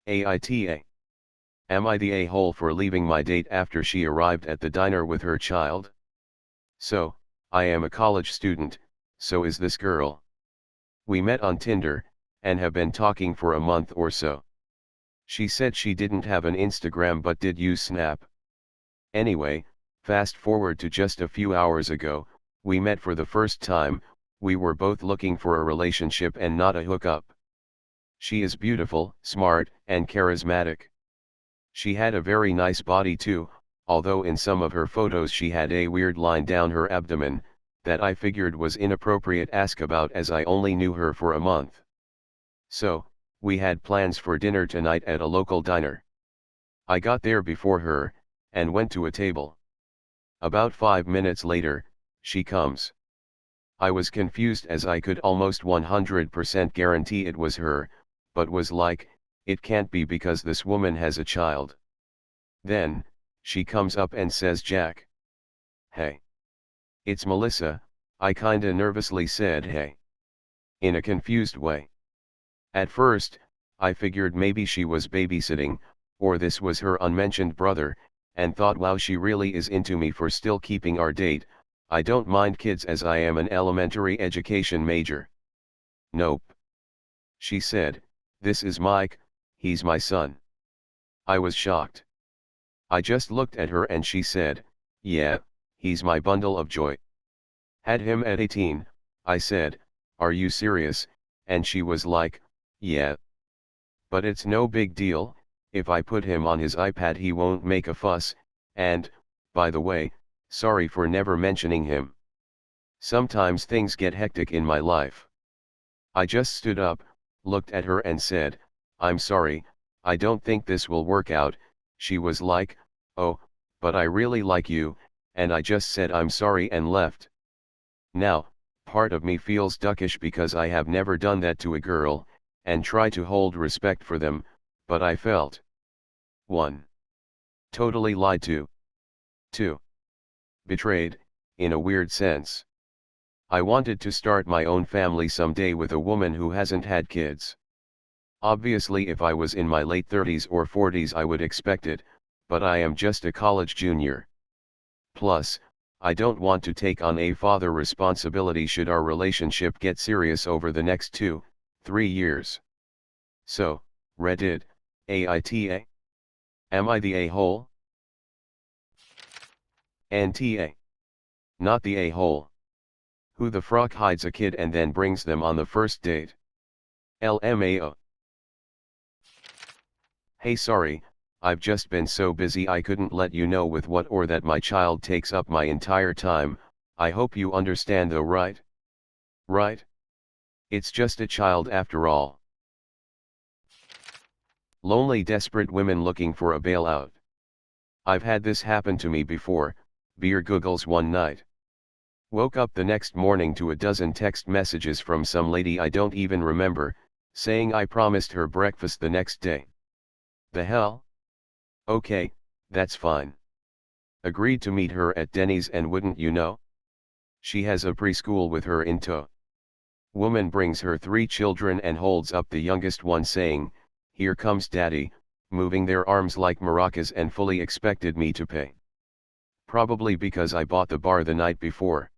AITA. Am I the a-hole for leaving my date after she arrived at the diner with her child? So, I am a college student, so is this girl. We met on Tinder, and have been talking for a month or so. She said she didn't have an Instagram but did use Snap. Anyway, fast forward to just a few hours ago, we met for the first time. We were both looking for a relationship and not a hookup. She is beautiful, smart, and charismatic. She had a very nice body too, although in some of her photos she had a weird line down her abdomen, that I figured was inappropriate ask about as I only knew her for a month. So, we had plans for dinner tonight at a local diner. I got there before her, and went to a table. About 5 minutes later, she comes. I was confused as I could almost 100% guarantee it was her, but was like, it can't be because this woman has a child. Then, she comes up and says, "Jack." "Hey." "It's Melissa," I kinda nervously said, "hey," in a confused way. At first, I figured maybe she was babysitting, or this was her unmentioned brother, and thought, wow, she really is into me for still keeping our date. I don't mind kids as I am an elementary education major. "Nope." She said, "This is Mike, he's my son." I was shocked. I just looked at her and she said, "Yeah, he's my bundle of joy." "Had him at 18, I said, "Are you serious?" And she was like, "Yeah. But it's no big deal, if I put him on his iPad he won't make a fuss, and, by the way, sorry for never mentioning him. Sometimes things get hectic in my life." I just stood up, looked at her and said, "I'm sorry, I don't think this will work out." She was like, "Oh, but I really like you," and I just said I'm sorry and left. Now, part of me feels duckish because I have never done that to a girl, and try to hold respect for them, but I felt 1. Totally lied to. 2. Betrayed, in a weird sense. I wanted to start my own family someday with a woman who hasn't had kids. Obviously if I was in my late 30s or 40s I would expect it, but I am just a college junior. Plus, I don't want to take on a father responsibility should our relationship get serious over the next 2-3 years. So, Reddit, AITA? Am I the a-hole? NTA. Not the a-hole. Who the frock hides a kid and then brings them on the first date? LMAO. Hey, sorry, I've just been so busy I couldn't let you know with what or that my child takes up my entire time. I hope you understand though, right? Right? It's just a child after all. Lonely desperate women looking for a bailout. I've had this happen to me before, beer googles one night. Woke up the next morning to a dozen text messages from some lady I don't even remember, saying I promised her breakfast the next day. The hell? Okay, that's fine. Agreed to meet her at Denny's and wouldn't you know? She has a preschool with her in tow. Woman brings her 3 children and holds up the youngest one saying, "Here comes daddy," moving their arms like maracas and fully expected me to pay. Probably because I bought the bar the night before.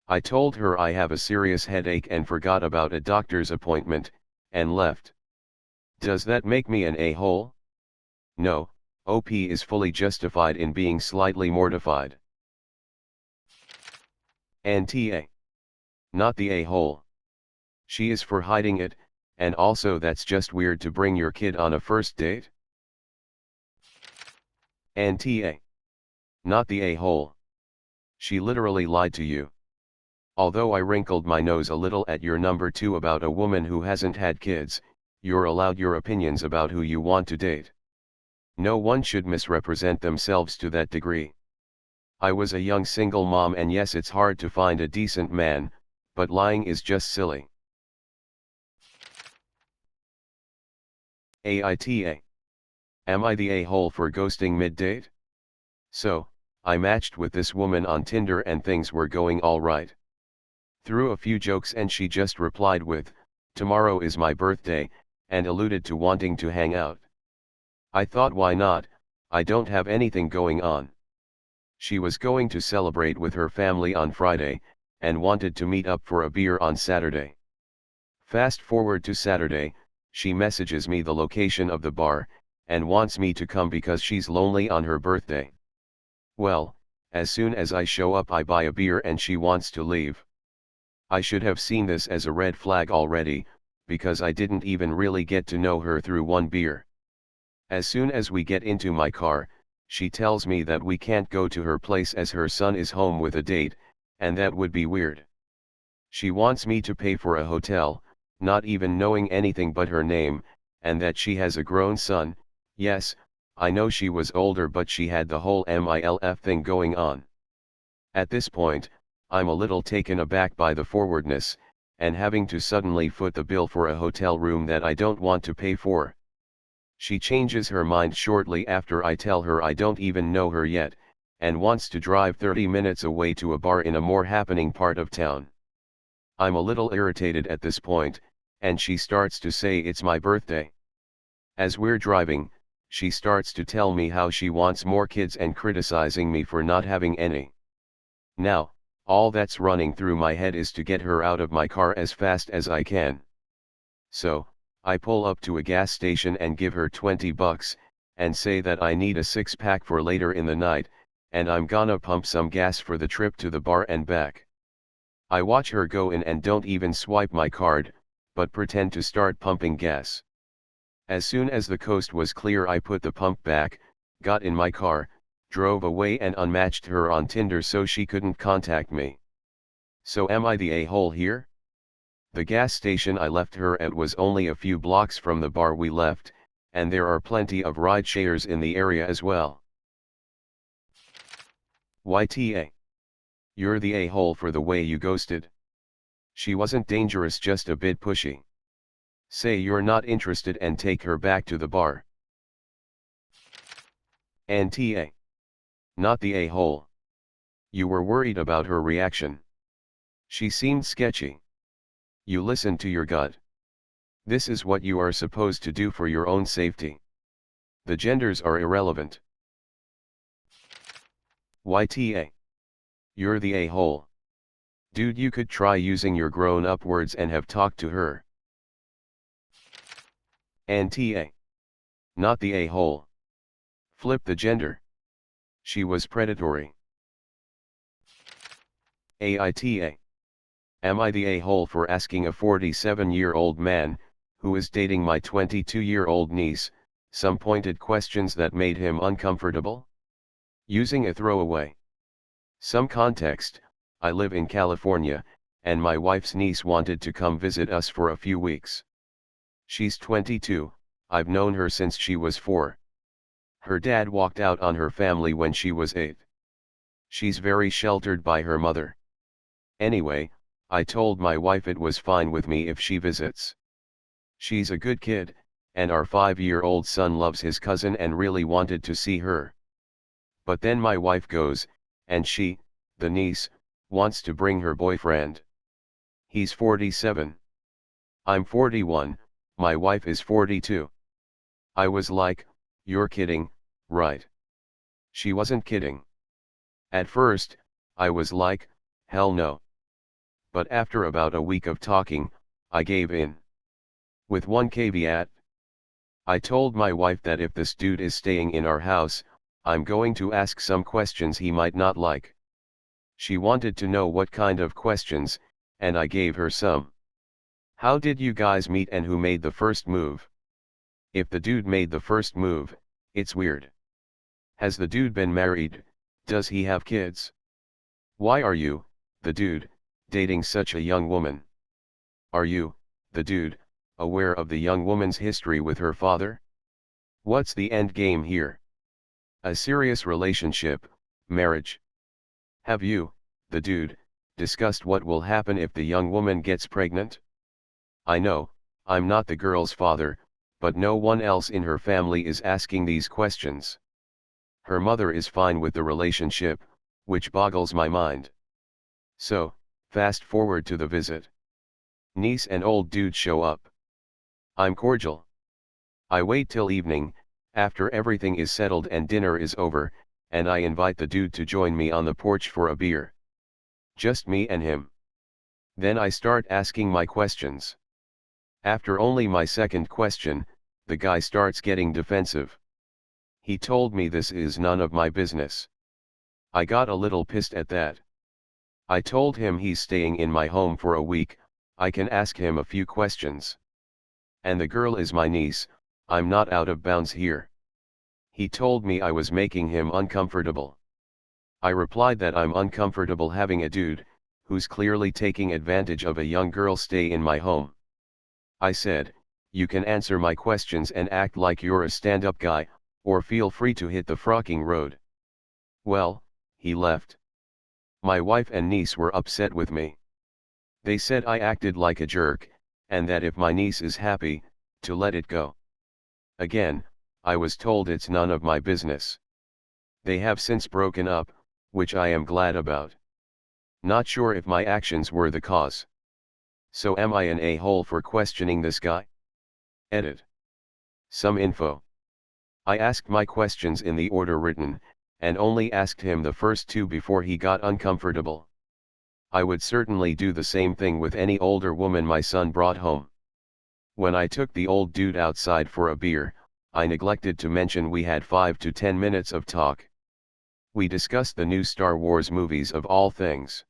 I told her I have a serious headache and forgot about a doctor's appointment, and left. Does that make me an a-hole? No, OP is fully justified in being slightly mortified. NTA. Not the a-hole. She is for hiding it, and also that's just weird to bring your kid on a first date. NTA. Not the a-hole. She literally lied to you. Although I wrinkled my nose a little at your number 2 about a woman who hasn't had kids, you're allowed your opinions about who you want to date. No one should misrepresent themselves to that degree. I was a young single mom and yes, it's hard to find a decent man, but lying is just silly. AITA. Am I the a-hole for ghosting mid-date? So, I matched with this woman on Tinder and things were going all right. Threw a few jokes and she just replied with, "Tomorrow is my birthday," and alluded to wanting to hang out. I thought why not, I don't have anything going on. She was going to celebrate with her family on Friday, and wanted to meet up for a beer on Saturday. Fast forward to Saturday, she messages me the location of the bar, and wants me to come because she's lonely on her birthday. Well, as soon as I show up I buy a beer and she wants to leave. I should have seen this as a red flag already, because I didn't even really get to know her through one beer. As soon as we get into my car, she tells me that we can't go to her place as her son is home with a date, and that would be weird. She wants me to pay for a hotel, not even knowing anything but her name, and that she has a grown son. Yes, I know she was older, but she had the whole MILF thing going on. At this point, I'm a little taken aback by the forwardness, and having to suddenly foot the bill for a hotel room that I don't want to pay for. She changes her mind shortly after I tell her I don't even know her yet, and wants to drive 30 minutes away to a bar in a more happening part of town. I'm a little irritated at this point, and she starts to say it's my birthday. As we're driving, she starts to tell me how she wants more kids and criticizing me for not having any. Now, all that's running through my head is to get her out of my car as fast as I can. So, I pull up to a gas station and give her $20, and say that I need a 6-pack for later in the night, and I'm gonna pump some gas for the trip to the bar and back. I watch her go in and don't even swipe my card, but pretend to start pumping gas. As soon as the coast was clear I put the pump back, got in my car, drove away and unmatched her on Tinder so she couldn't contact me. So am I the a-hole here? The gas station I left her at was only a few blocks from the bar we left, and there are plenty of ride shares in the area as well. YTA. You're the a-hole for the way you ghosted. She wasn't dangerous, just a bit pushy. Say you're not interested and take her back to the bar. NTA. Not the a-hole. You were worried about her reaction. She seemed sketchy. You listened to your gut. This is what you are supposed to do for your own safety. The genders are irrelevant. YTA. You're the a-hole. Dude, you could try using your grown-up words and have talked to her. NTA. Not the a-hole. Flip the gender. She was predatory. AITA. Am I the a-hole for asking a 47-year-old man, who is dating my 22-year-old niece, some pointed questions that made him uncomfortable? Using a throwaway. Some context: I live in California, and my wife's niece wanted to come visit us for a few weeks. She's 22, I've known her since she was 4. Her dad walked out on her family when she was 8. She's very sheltered by her mother. Anyway, I told my wife it was fine with me if she visits. She's a good kid, and our 5-year-old son loves his cousin and really wanted to see her. But then my wife goes, and she, the niece, wants to bring her boyfriend. He's 47. I'm 41, my wife is 42. I was like, you're kidding, right? She wasn't kidding. At first, I was like, hell no. But after about a week of talking, I gave in. With one caveat. I told my wife that if this dude is staying in our house, I'm going to ask some questions he might not like. She wanted to know what kind of questions, and I gave her some. How did you guys meet and who made the first move? If the dude made the first move, it's weird. Has the dude been married? Does he have kids? Why are you, the dude, dating such a young woman? Are you, the dude, aware of the young woman's history with her father? What's the end game here? A serious relationship, marriage? Have you, the dude, discussed what will happen if the young woman gets pregnant? I know, I'm not the girl's father, but no one else in her family is asking these questions. Her mother is fine with the relationship, which boggles my mind. So, fast forward to the visit. Niece and old dude show up. I'm cordial. I wait till evening, After everything is settled and dinner is over, and I invite the dude to join me on the porch for a beer. Just me and him. Then I start asking my questions. After only my second question, the guy starts getting defensive. He told me this is none of my business. I got a little pissed at that. I told him he's staying in my home for a week, I can ask him a few questions. And the girl is my niece, I'm not out of bounds here. He told me I was making him uncomfortable. I replied that I'm uncomfortable having a dude, who's clearly taking advantage of a young girl, stay in my home. I said, you can answer my questions and act like you're a stand-up guy, or feel free to hit the frocking road. Well, he left. My wife and niece were upset with me. They said I acted like a jerk, and that if my niece is happy, to let it go. Again, I was told it's none of my business. They have since broken up, which I am glad about. Not sure if my actions were the cause. So am I an a-hole for questioning this guy? Edit. Some info. I asked my questions in the order written, and only asked him the first two before he got uncomfortable. I would certainly do the same thing with any older woman my son brought home. When I took the old dude outside for a beer, I neglected to mention we had 5 to 10 minutes of talk. We discussed the new Star Wars movies of all things.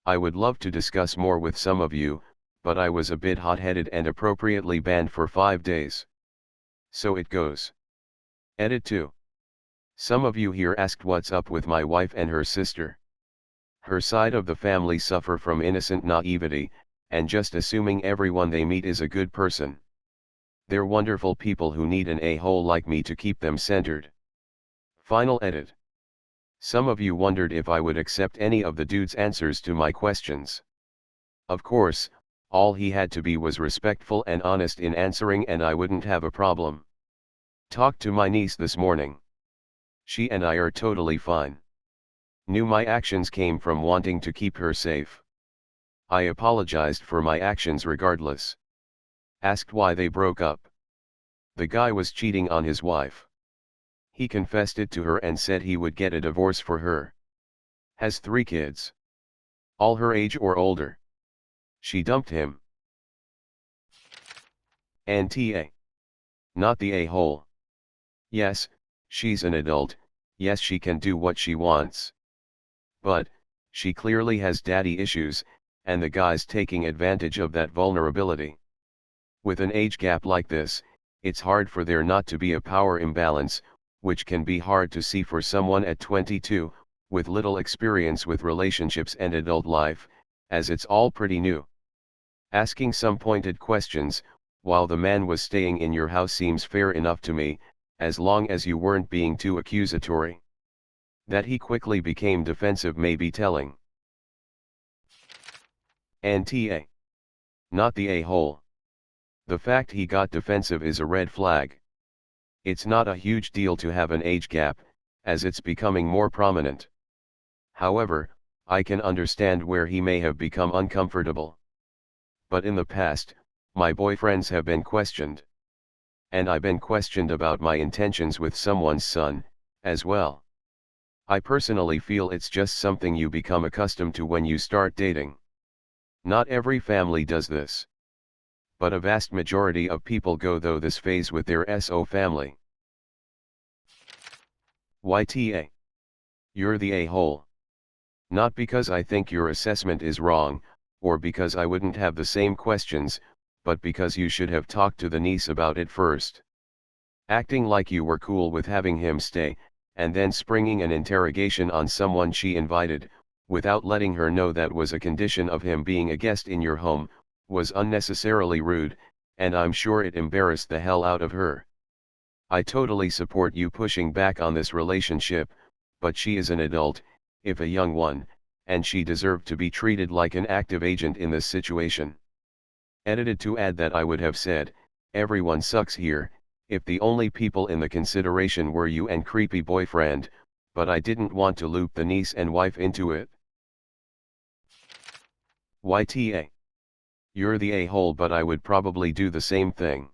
I would love to discuss more with some of you, but I was a bit hot-headed and appropriately banned for 5 days. So it goes. Edit 2. Some of you here asked what's up with my wife and her sister. Her side of the family suffer from innocent naivety, and just assuming everyone they meet is a good person. They're wonderful people who need an a-hole like me to keep them centered. Final edit. Some of you wondered if I would accept any of the dude's answers to my questions. Of course, all he had to be was respectful and honest in answering and I wouldn't have a problem. Talked to my niece this morning. She and I are totally fine. Knew my actions came from wanting to keep her safe. I apologized for my actions regardless. Asked why they broke up. The guy was cheating on his wife. He confessed it to her and said he would get a divorce for her. Has 3 kids. All her age or older. She dumped him. And TA. Not the a-hole. Yes, she's an adult, yes she can do what she wants. But, she clearly has daddy issues, and the guy's taking advantage of that vulnerability. With an age gap like this, it's hard for there not to be a power imbalance, which can be hard to see for someone at 22, with little experience with relationships and adult life, as it's all pretty new. Asking some pointed questions, while the man was staying in your house seems fair enough to me, as long as you weren't being too accusatory. That he quickly became defensive may be telling. And TA. Not the a-hole. The fact he got defensive is a red flag. It's not a huge deal to have an age gap, as it's becoming more prominent. However, I can understand where he may have become uncomfortable. But in the past, my boyfriends have been questioned. And I've been questioned about my intentions with someone's son, as well. I personally feel it's just something you become accustomed to when you start dating. Not every family does this. But a vast majority of people go through this phase with their SO family. YTA. You're the a-hole. Not because I think your assessment is wrong, or because I wouldn't have the same questions, but because you should have talked to the niece about it first. Acting like you were cool with having him stay, and then springing an interrogation on someone she invited, without letting her know that was a condition of him being a guest in your home, was unnecessarily rude, and I'm sure it embarrassed the hell out of her. I totally support you pushing back on this relationship, but she is an adult, if a young one, and she deserved to be treated like an active agent in this situation. Edited to add that I would have said, everyone sucks here, if the only people in the consideration were you and creepy boyfriend, but I didn't want to loop the niece and wife into it. YTA. You're the a-hole, but I would probably do the same thing.